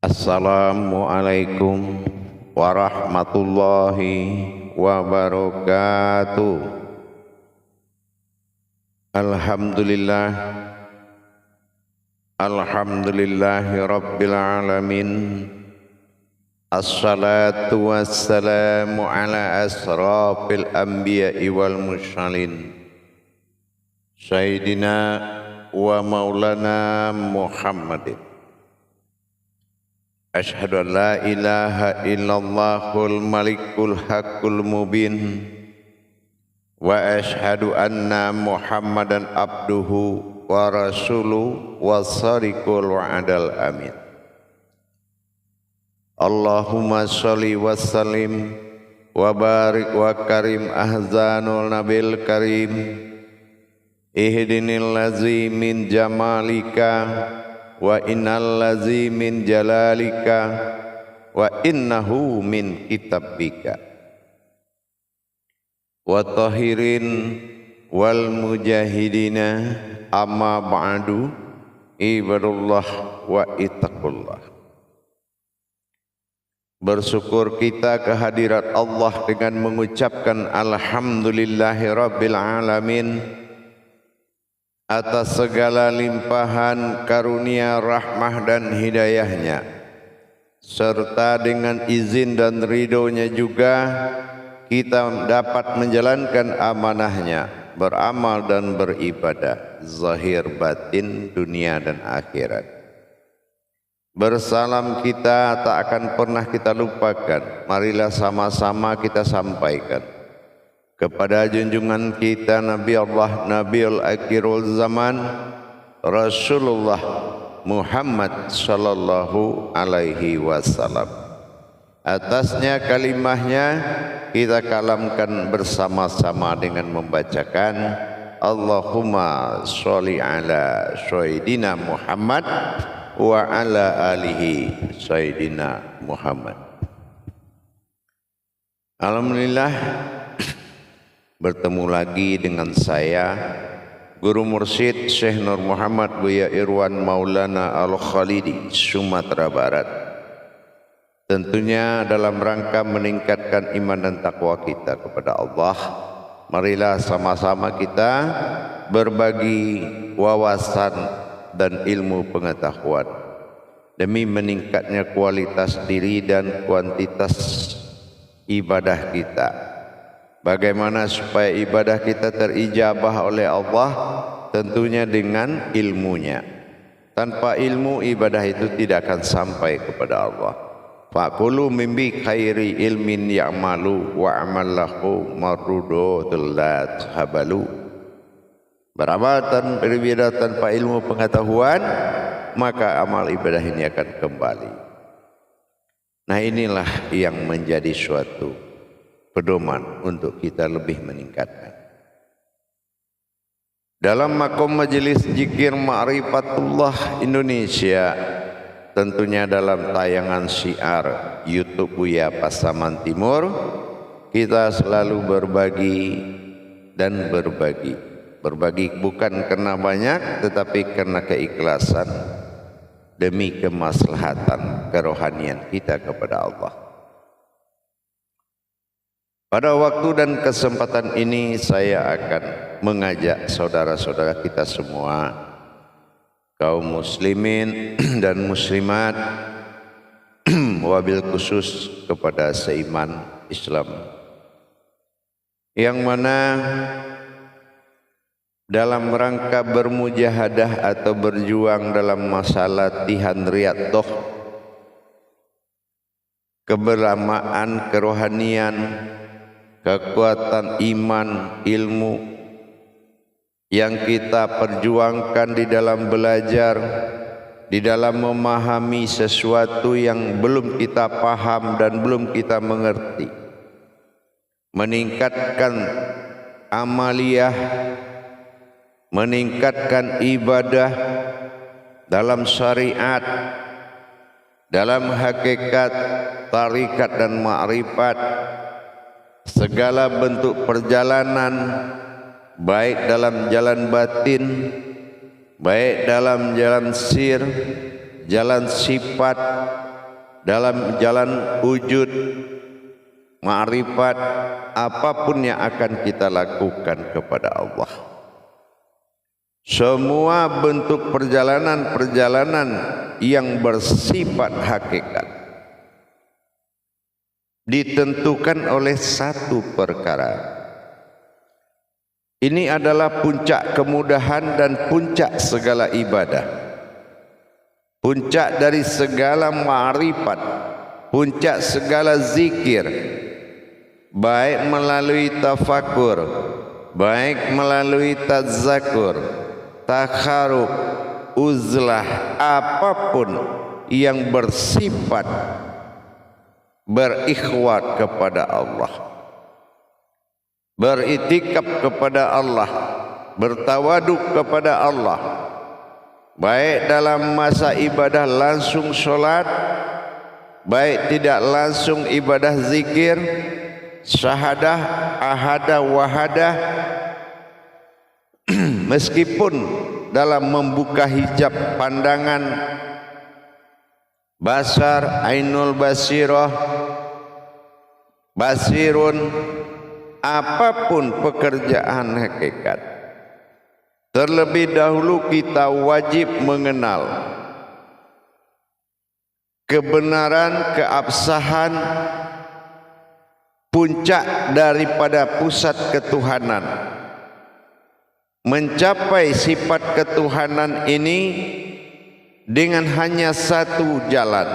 Assalamualaikum warahmatullahi wabarakatuh. Alhamdulillah, alhamdulillahi rabbil alamin. Assalatu wassalamu ala asrafil anbiya'i wal mursalin, Sayyidina wa maulana Muhammadin. Asyhadu an la ilaha illallahul malikul haqqul mubin wa asyhadu anna Muhammadan abduhu wa rasuluhu was-sadiqul wa'dal amin. Allahumma sholli wa sallim wa barik wa karim ahzanul nabil karim. Ihdinil ladzi min jamalika wa innal ladzi min jalalika wa innahu min kitabika wa tahirin wal mujahidina amma ba'du. Ibadullah wa ittaqullah. Bersyukur kita kehadirat Allah dengan mengucapkan alhamdulillahi rabbil alamin atas segala limpahan karunia, rahmah dan hidayahnya, serta dengan izin dan ridhonya juga kita dapat menjalankan amanahnya, beramal dan beribadah zahir batin dunia dan akhirat. Bersalam kita tak akan pernah kita lupakan, marilah sama-sama kita sampaikan kepada junjungan kita Nabi Allah, Nabiul Akhirul Zaman, Rasulullah Muhammad sallallahu alaihi wasallam. Atasnya kalimahnya kita kalamkan bersama-sama dengan membacakan Allahumma sholli ala Sayyidina Muhammad wa ala alihi Sayyidina Muhammad. Alhamdulillah, bertemu lagi dengan saya, Guru Mursyid Syekh Nur Muhammad Buya Irwan Maulana Al-Khalidi, Sumatera Barat. Tentunya dalam rangka meningkatkan iman dan takwa kita kepada Allah, marilah sama-sama kita berbagi wawasan dan ilmu pengetahuan demi meningkatnya kualitas diri dan kuantitas ibadah kita. Bagaimana supaya ibadah kita terijabah oleh Allah? Tentunya dengan ilmunya. Tanpa ilmu ibadah itu tidak akan sampai kepada Allah. Faqulu mimbi khairi ilmin ya'malu wa amallahu marrudatul la habalu. Beramal beribadah tanpa ilmu pengetahuan, maka amal ibadah ini akan kembali. Nah, inilah yang menjadi suatu pedoman untuk kita lebih meningkatkan. Dalam makom majelis zikir Ma'rifatullah Indonesia, tentunya dalam tayangan syiar YouTube Buya Pasaman Timur, kita selalu berbagi dan berbagi. Berbagi bukan karena banyak, tetapi karena keikhlasan demi kemaslahatan kerohanian kita kepada Allah. Pada waktu dan kesempatan ini saya akan mengajak saudara-saudara kita semua, kaum muslimin dan muslimat, wabil khusus kepada seiman Islam, yang mana dalam rangka bermujahadah atau berjuang dalam masalah latihan riyadhah, kebersamaan kerohanian, kekuatan iman, ilmu yang kita perjuangkan di dalam belajar, di dalam memahami sesuatu yang belum kita paham dan belum kita mengerti, meningkatkan amaliyah, meningkatkan ibadah dalam syariat, dalam hakikat, tarikat dan ma'rifat, segala bentuk perjalanan, baik dalam jalan batin, baik dalam jalan sir, jalan sifat, dalam jalan wujud ma'rifat apapun yang akan kita lakukan kepada Allah. Semua bentuk perjalanan-perjalanan yang bersifat hakikat ditentukan oleh satu perkara. Ini adalah puncak kemudahan dan puncak segala ibadah, puncak dari segala ma'rifat, puncak segala zikir, baik melalui tafakur, baik melalui tadzakur, takharub, uzlah, apapun yang bersifat berikhwat kepada Allah, beritikaf kepada Allah, bertawaduk kepada Allah, baik dalam masa ibadah langsung sholat, baik tidak langsung ibadah zikir, syahadah, ahadah, wahadah, meskipun dalam membuka hijab pandangan basar, ainul basirah, basirun, apapun pekerjaan hakikat, terlebih dahulu kita wajib mengenal kebenaran, keabsahan, puncak daripada pusat ketuhanan. Mencapai sifat ketuhanan ini dengan hanya satu jalan,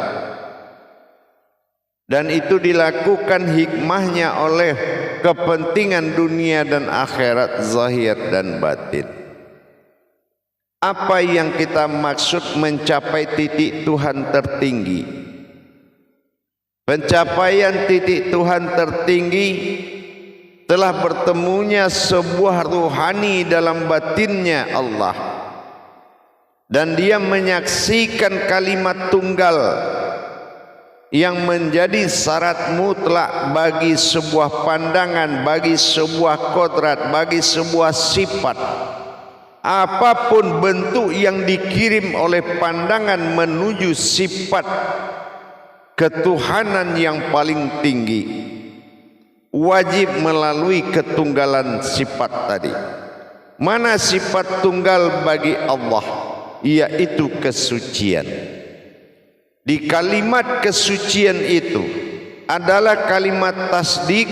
dan itu dilakukan hikmahnya oleh kepentingan dunia dan akhirat, zahir dan batin. Apa yang kita maksud mencapai titik Tuhan tertinggi? Pencapaian titik Tuhan tertinggi telah bertemunya sebuah ruhani dalam batinnya Allah, dan dia menyaksikan kalimat tunggal yang menjadi syarat mutlak bagi sebuah pandangan, bagi sebuah kodrat, bagi sebuah sifat. Apapun bentuk yang dikirim oleh pandangan menuju sifat ketuhanan yang paling tinggi, wajib melalui ketunggalan sifat tadi. Mana sifat tunggal bagi Allah? Yaitu kesucian. Di kalimat kesucian itu adalah kalimat tasdik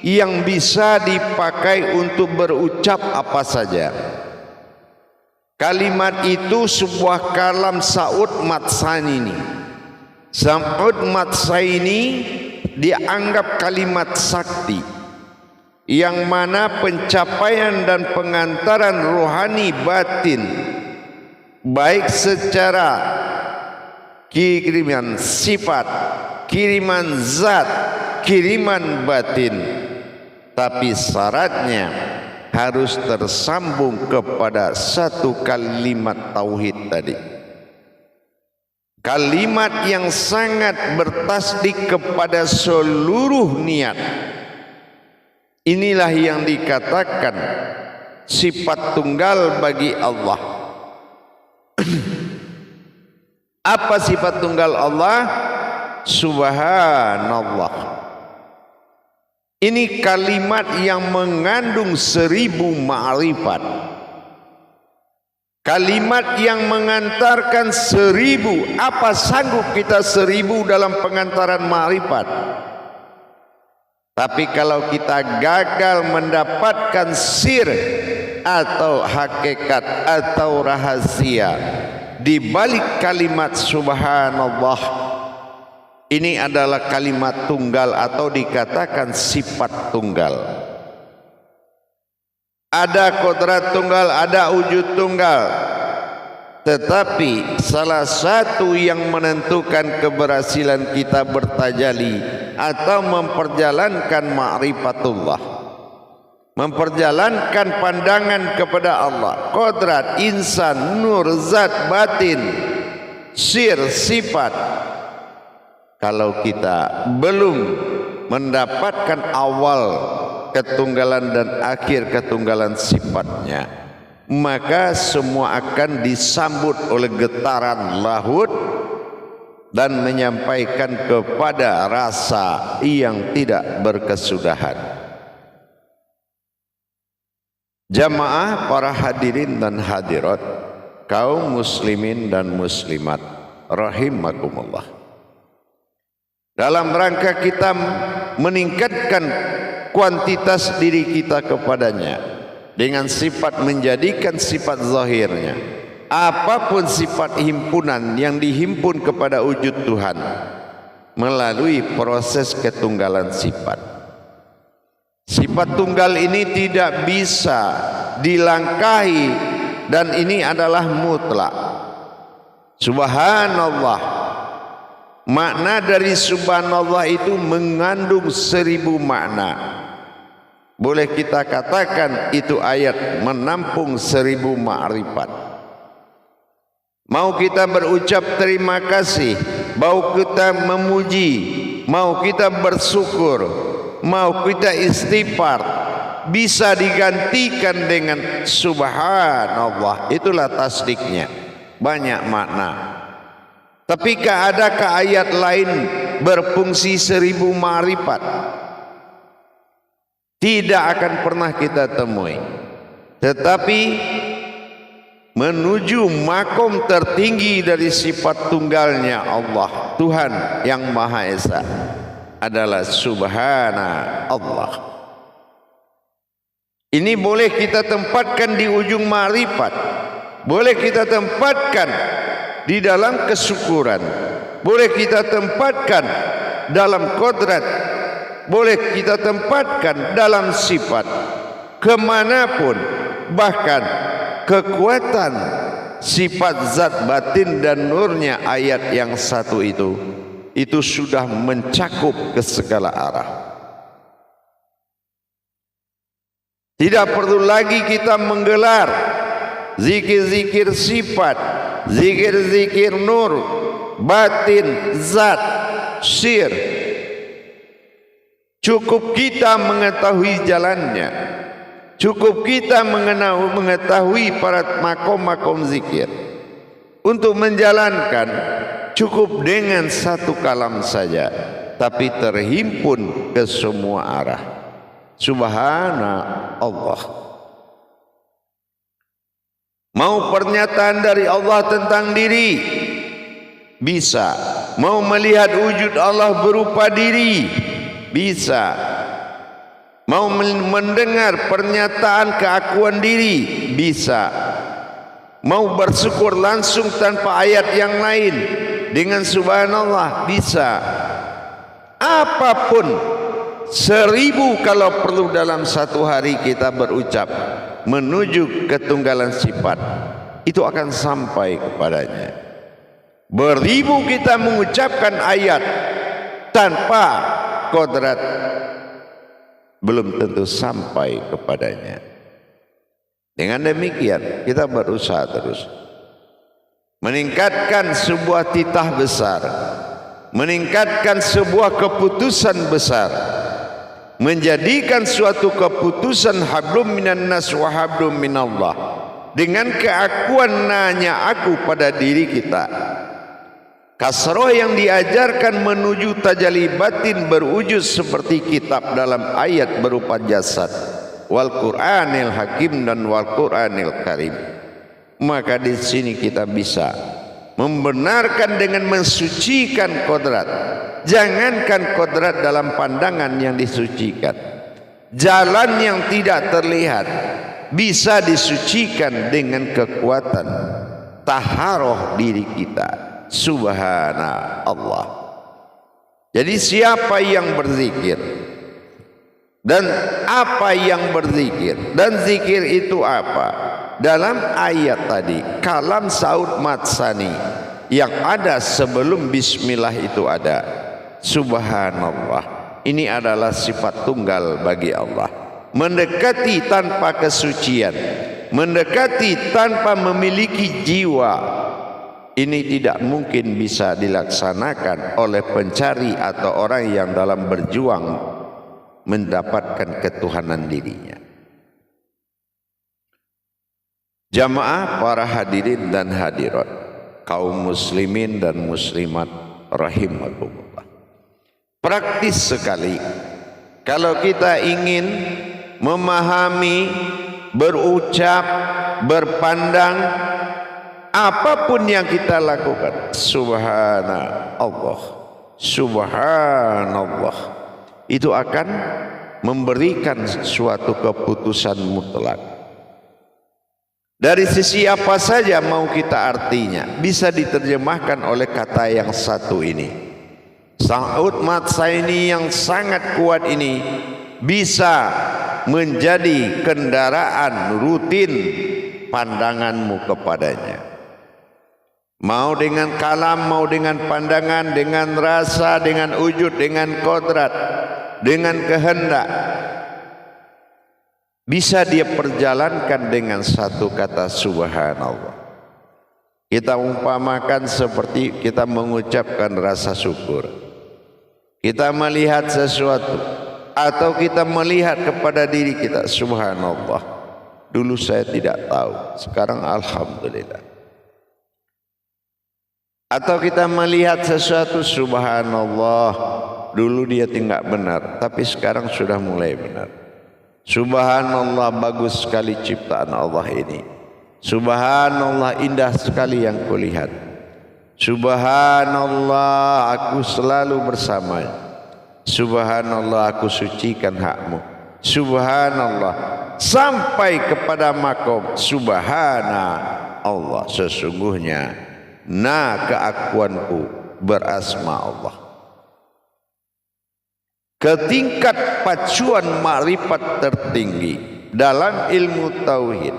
yang bisa dipakai untuk berucap apa saja. Kalimat itu sebuah kalam Sa'ud Matsaini. Sa'ud Matsaini dianggap kalimat sakti, yang mana pencapaian dan pengantaran rohani batin, baik secara kiriman sifat, kiriman zat, kiriman batin, tapi syaratnya harus tersambung kepada satu kalimat tauhid tadi. Kalimat yang sangat bertasdik kepada seluruh niat. Inilah yang dikatakan sifat tunggal bagi Allah. Apa sifat tunggal Allah? Subhanallah. Ini kalimat yang mengandung 1000 ma'rifat. Kalimat yang mengantarkan 1000. Apa sanggup kita 1000 dalam pengantaran ma'rifat? Tapi kalau kita gagal mendapatkan sir atau hakikat atau rahasia di balik kalimat subhanallah, ini adalah kalimat tunggal atau dikatakan sifat tunggal. Ada kodrat tunggal, ada wujud tunggal, tetapi salah satu yang menentukan keberhasilan kita bertajali atau memperjalankan ma'rifatullah, memperjalankan pandangan kepada Allah, kodrat, insan, nur, zat, batin, sir, sifat. Kalau kita belum mendapatkan awal ketunggalan dan akhir ketunggalan sifatnya, maka semua akan disambut oleh getaran lahut dan menyampaikan kepada rasa yang tidak berkesudahan. Jamaah para hadirin dan hadirat, kaum muslimin dan muslimat rahimakumullah. Dalam rangka kita meningkatkan kuantitas diri kita kepadanya dengan sifat menjadikan sifat zahirnya, apapun sifat himpunan yang dihimpun kepada wujud Tuhan melalui proses ketunggalan sifat. Sifat tunggal ini tidak bisa dilangkahi dan ini adalah mutlak. Subhanallah. Makna dari subhanallah itu mengandung 1000 makna. Boleh kita katakan itu ayat menampung 1000 ma'rifat. Mau kita berucap terima kasih, mau kita memuji, mau kita bersyukur, mau kita istighfar, bisa digantikan dengan subhanallah. Itulah tasdiknya, banyak makna. Tapi adakah ayat lain berfungsi 1000 ma'rifat? Tidak akan pernah kita temui. Tetapi menuju makom tertinggi dari sifat tunggalnya Allah, Tuhan yang Maha Esa, adalah Subhanallah. Ini boleh kita tempatkan di ujung ma'rifat, boleh kita tempatkan di dalam kesyukuran, boleh kita tempatkan dalam kodrat, boleh kita tempatkan dalam sifat, kemanapun. Bahkan kekuatan sifat zat batin dan nurnya ayat yang satu itu sudah mencakup ke segala arah. Tidak perlu lagi kita menggelar zikir-zikir sifat, zikir-zikir nur, batin, zat, sir. Cukup kita mengetahui jalannya, cukup kita mengetahui para makom-makom zikir. Untuk menjalankan cukup dengan satu kalam saja, tapi terhimpun ke semua arah. Subhanallah. Mau pernyataan dari Allah tentang diri, bisa. Mau melihat wujud Allah berupa diri, bisa. Mau mendengar pernyataan keakuan diri, bisa. Mau bersyukur langsung tanpa ayat yang lain dengan subhanallah, bisa. Apapun, 1000 kalau perlu dalam satu hari kita berucap menuju ketunggalan sifat, itu akan sampai kepadanya. Beribu kita mengucapkan ayat tanpa kodrat, belum tentu sampai kepadanya. Dengan demikian kita berusaha terus meningkatkan sebuah titah besar, meningkatkan sebuah keputusan besar, menjadikan suatu keputusan hablum minan nas wa hablum minallah, dengan keakuan nanya aku pada diri kita. Kasroh yang diajarkan menuju tajalli batin berwujud seperti kitab dalam ayat berupa jasad, wal Qur'anil Hakim dan wal Qur'anil Karim. Maka di sini kita bisa membenarkan dengan mensucikan kodrat. Jangankan kodrat dalam pandangan yang disucikan, jalan yang tidak terlihat bisa disucikan dengan kekuatan taharoh diri kita. Subhanallah. Jadi siapa yang berzikir dan apa yang berzikir, dan zikir itu apa? Dalam ayat tadi kalam Saud Matsani yang ada sebelum bismillah itu ada subhanallah. Ini adalah sifat tunggal bagi Allah, mendekati tanpa kesucian, mendekati tanpa memiliki jiwa. Ini tidak mungkin bisa dilaksanakan oleh pencari atau orang yang dalam berjuang mendapatkan ketuhanan dirinya. Jamaah para hadirin dan hadirat, kaum muslimin dan muslimat rahimakumullah. Praktis sekali kalau kita ingin memahami, berucap, berpandang apapun yang kita lakukan, subhanallah, subhanallah, itu akan memberikan suatu keputusan mutlak. Dari sisi apa saja mau kita artinya, bisa diterjemahkan oleh kata yang satu ini. Sa'ud Matsaini yang sangat kuat ini bisa menjadi kendaraan rutin pandanganmu kepadanya. Mau dengan kalam, mau dengan pandangan, dengan rasa, dengan wujud, dengan kodrat, dengan kehendak, bisa dia perjalankan dengan satu kata subhanallah. Kita umpamakan seperti kita mengucapkan rasa syukur. Kita melihat sesuatu atau kita melihat kepada diri kita, subhanallah, dulu saya tidak tahu, sekarang alhamdulillah. Atau kita melihat sesuatu, subhanallah, dulu dia tidak benar, tapi sekarang sudah mulai benar. Subhanallah, bagus sekali ciptaan Allah ini. Subhanallah, indah sekali yang kulihat. Subhanallah, aku selalu bersamanya. Subhanallah, aku sucikan hakmu. Subhanallah, sampai kepada makom subhanallah, sesungguhnya keakuanku berasma Allah. Ketingkat pacuan makrifat tertinggi dalam ilmu tauhid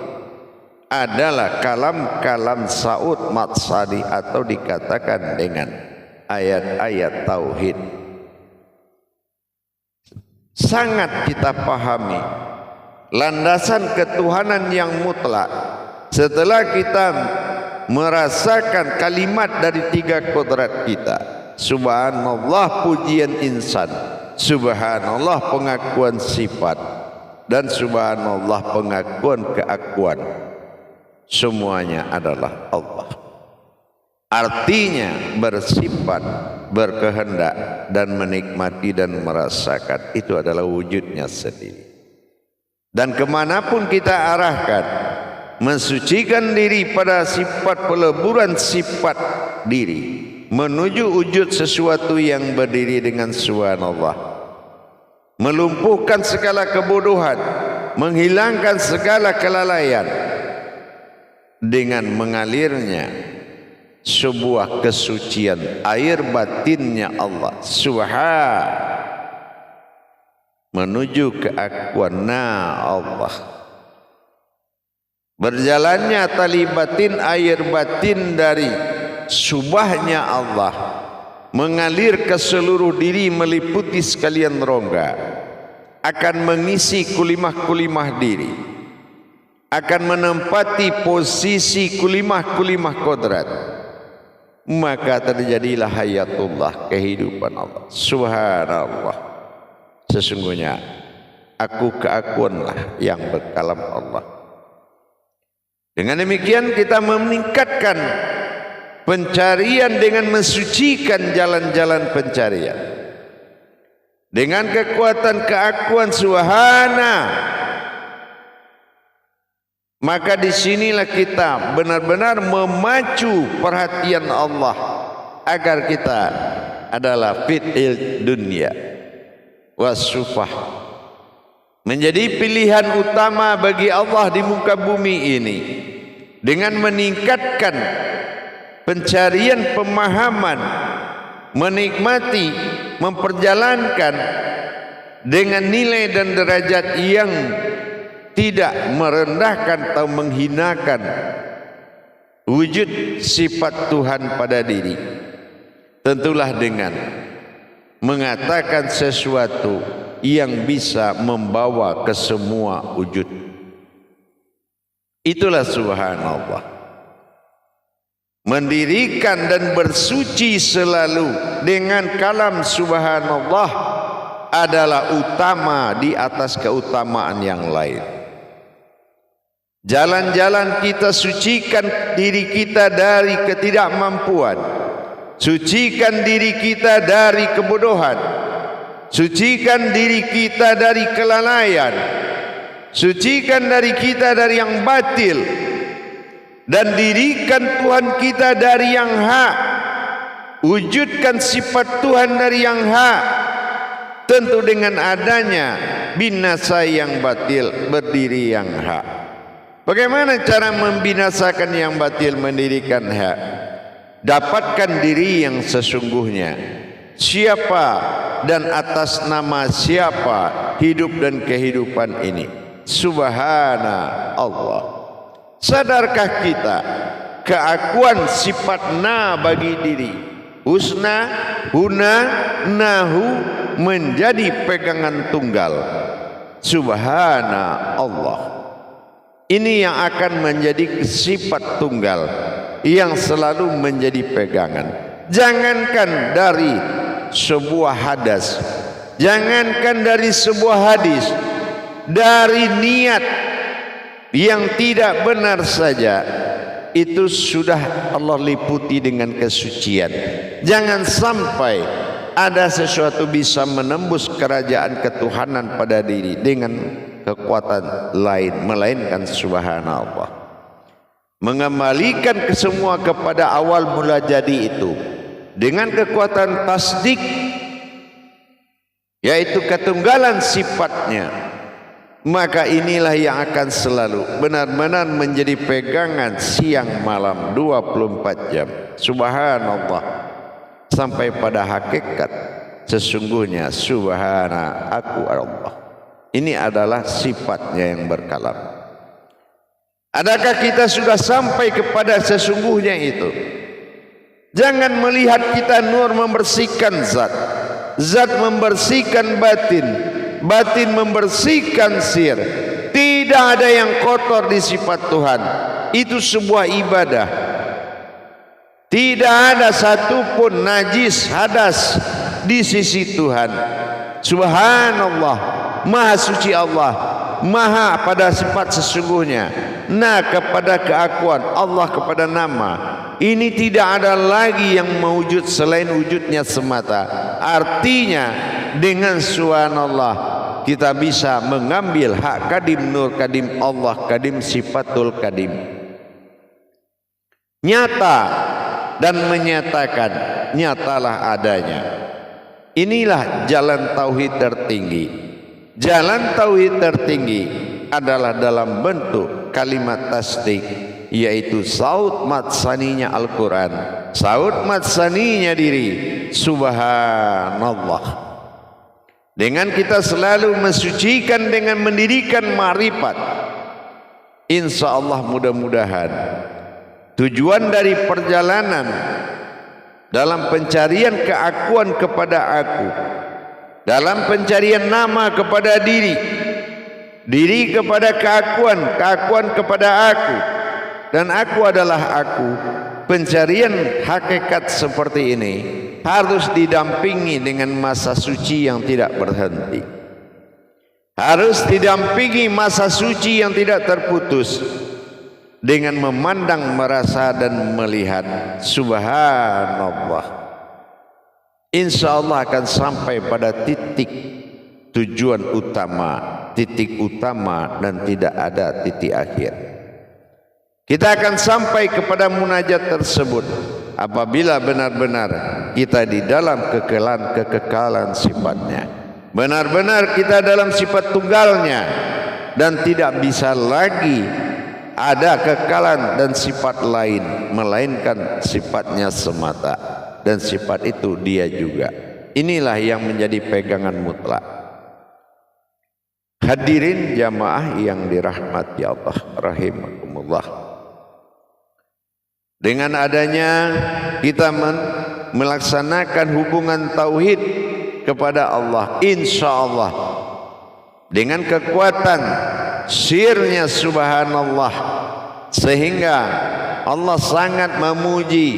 adalah kalam-kalam Sa'ud Matsali, atau dikatakan dengan ayat-ayat tauhid. Sangat kita pahami landasan ketuhanan yang mutlak setelah kita merasakan kalimat dari tiga kodrat kita. Subhanallah, pujian insan. Subhanallah, pengakuan sifat. Dan subhanallah, pengakuan keakuan. Semuanya adalah Allah. Artinya bersifat, berkehendak, dan menikmati dan merasakan, itu adalah wujudnya sendiri. Dan kemanapun kita arahkan, mensucikan diri pada sifat peleburan sifat diri, menuju wujud sesuatu yang berdiri dengan subhanallah, melumpuhkan segala kebodohan, menghilangkan segala kelalaian dengan mengalirnya sebuah kesucian air batinnya Allah subhan menuju keakuan Allah. Berjalannya tali batin, air batin dari subahnya Allah mengalir ke seluruh diri, meliputi sekalian rongga, akan mengisi kulimah-kulimah diri, akan menempati posisi kulimah-kulimah kodrat, maka terjadilah hayatullah, kehidupan Allah. Subhanallah, sesungguhnya aku keakuanlah yang berkalam Allah. Dengan demikian kita meningkatkan pencarian dengan mensucikan jalan-jalan pencarian. Dengan kekuatan keakuan subhana, maka disinilah kita benar-benar memacu perhatian Allah agar kita adalah fitil dunia wasufah, menjadi pilihan utama bagi Allah di muka bumi ini, dengan meningkatkan pencarian pemahaman, menikmati, memperjalankan dengan nilai dan derajat yang tidak merendahkan atau menghinakan wujud sifat Tuhan pada diri. Tentulah dengan mengatakan sesuatu yang bisa membawa ke semua wujud. Itulah subhanallah. Mendirikan dan bersuci selalu dengan kalam subhanallah adalah utama di atas keutamaan yang lain. Jalan-jalan kita sucikan diri kita dari ketidakmampuan, Sucikan diri kita dari kebodohan, sucikan diri kita dari kelalaian, sucikan dari kita dari yang batil, dan dirikan Tuhan kita dari yang hak. Wujudkan sifat Tuhan dari yang hak, tentu dengan adanya binasa yang batil, berdiri yang hak. Bagaimana cara membinasakan yang batil, mendirikan hak? Dapatkan diri yang sesungguhnya. Siapa dan atas nama siapa hidup dan kehidupan ini? Subhana Allah. Sadarkah kita keakuan sifat na bagi diri? Husna, huna, nahu menjadi pegangan tunggal. Subhana Allah. Ini yang akan menjadi sifat tunggal yang selalu menjadi pegangan. Jangankan dari sebuah hadas, jangankan dari sebuah hadis, dari niat yang tidak benar saja, itu sudah Allah liputi dengan kesucian. Jangan sampai ada sesuatu bisa menembus kerajaan ketuhanan pada diri dengan kekuatan lain, melainkan subhanallah. Mengembalikan kesemua kepada awal mula jadi itu dengan kekuatan tasdik, yaitu ketunggalan sifatnya, maka inilah yang akan selalu benar-benar menjadi pegangan siang malam 24 jam. Subhanallah, sampai pada hakikat sesungguhnya subhana aku Allah. Ini adalah sifatnya yang berkalam. Adakah kita sudah sampai kepada sesungguhnya itu? Jangan melihat kita nur membersihkan zat, zat membersihkan batin, batin membersihkan sir. Tidak ada yang kotor di sifat Tuhan. Itu sebuah ibadah. Tidak ada satupun najis hadas di sisi Tuhan. Subhanallah, maha suci Allah, maha pada sifat sesungguhnya. Nah, kepada keakuan Allah, kepada nama ini tidak ada lagi yang mewujud selain wujudnya semata. Artinya dengan subhanallah kita bisa mengambil hak kadim, nur kadim Allah, kadim sifatul kadim, nyata dan menyatakan nyatalah adanya. Inilah jalan tauhid tertinggi. Jalan tauhid tertinggi adalah dalam bentuk kalimat tasdik, yaitu saut matsaninya Al-Quran, saut matsaninya diri. Subhanallah. Dengan kita selalu mensucikan dengan mendirikan ma'rifat, insya Allah mudah-mudahan tujuan dari perjalanan dalam pencarian keakuan kepada aku, dalam pencarian nama kepada diri, diri kepada keakuan, keakuan kepada aku, dan aku adalah aku. Pencarian hakikat seperti ini harus didampingi dengan masa suci yang tidak berhenti, harus didampingi masa suci yang tidak terputus, dengan memandang, merasa dan melihat. Subhanallah. Insya Allah akan sampai pada titik tujuan utama, titik utama, dan tidak ada titik akhir. Kita akan sampai kepada munajat tersebut apabila benar-benar kita di dalam kekekalan sifatnya, benar-benar kita dalam sifat tunggalnya, dan tidak bisa lagi ada kekalan dan sifat lain melainkan sifatnya semata, dan sifat itu dia juga. Inilah yang menjadi pegangan mutlak. Hadirin jamaah yang dirahmati Allah rahimakumullah, dengan adanya kita melaksanakan hubungan tauhid kepada Allah, insya Allah dengan kekuatan sirnya subhanallah, sehingga Allah sangat memuji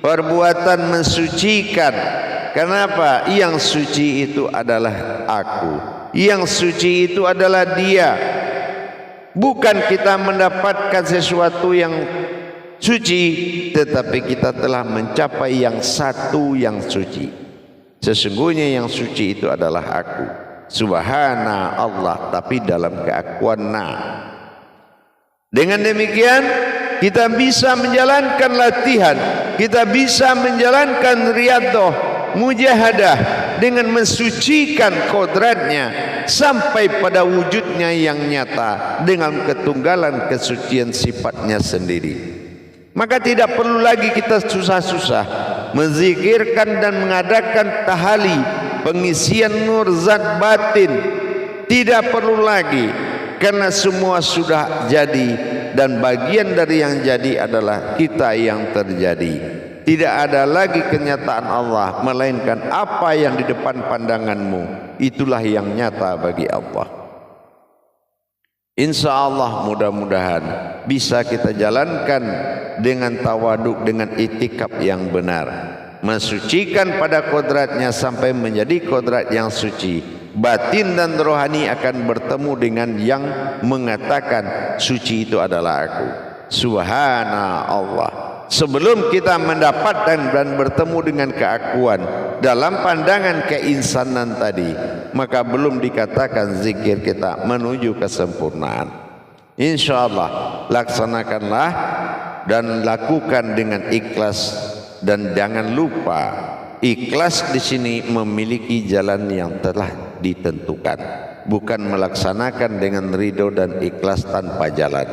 perbuatan mensucikan. Kenapa? Yang suci itu adalah aku, yang suci itu adalah dia. Bukan kita mendapatkan sesuatu yang suci, tetapi kita telah mencapai yang satu yang suci. Sesungguhnya yang suci itu adalah aku. Subhana Allah, tapi dalam keakuan na. Dengan demikian kita bisa menjalankan latihan, kita bisa menjalankan riyadhah, mujahadah dengan mensucikan kodratnya sampai pada wujudnya yang nyata dengan ketunggalan kesucian sifatnya sendiri. Maka tidak perlu lagi kita susah-susah menzikirkan dan mengadakan tahali, pengisian nur zat batin. Tidak perlu lagi, karena semua sudah jadi, dan bagian dari yang jadi adalah kita yang terjadi. Tidak ada lagi kenyataan Allah, melainkan apa yang di depan pandanganmu, itulah yang nyata bagi Allah. Insya Allah mudah-mudahan bisa kita jalankan dengan tawaduk, dengan itikaf yang benar, mensucikan pada kodratnya sampai menjadi kodrat yang suci. Batin dan rohani akan bertemu dengan yang mengatakan suci itu adalah aku. Subhana Allah. Sebelum kita mendapatkan dan bertemu dengan keakuan dalam pandangan keinsanan tadi, maka belum dikatakan zikir kita menuju kesempurnaan. Insya Allah laksanakanlah dan lakukan dengan ikhlas, dan jangan lupa ikhlas di sini memiliki jalan yang telah ditentukan, bukan melaksanakan dengan ridho dan ikhlas tanpa jalan.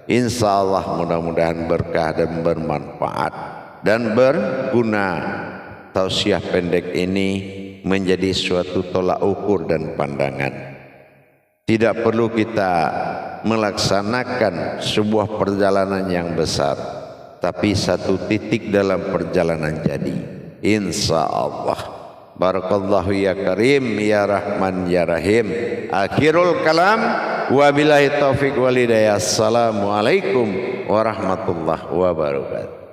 Insya Allah mudah-mudahan berkah dan bermanfaat dan berguna. Tausiah pendek ini menjadi suatu tolak ukur dan pandangan. Tidak perlu kita melaksanakan sebuah perjalanan yang besar, tapi satu titik dalam perjalanan jadi. Insya Allah. Barakallahu ya Karim ya Rahman ya Rahim. Akhirul kalam, wabillahi taufiq wal hidayah. Assalamualaikum warahmatullahi wabarakatuh.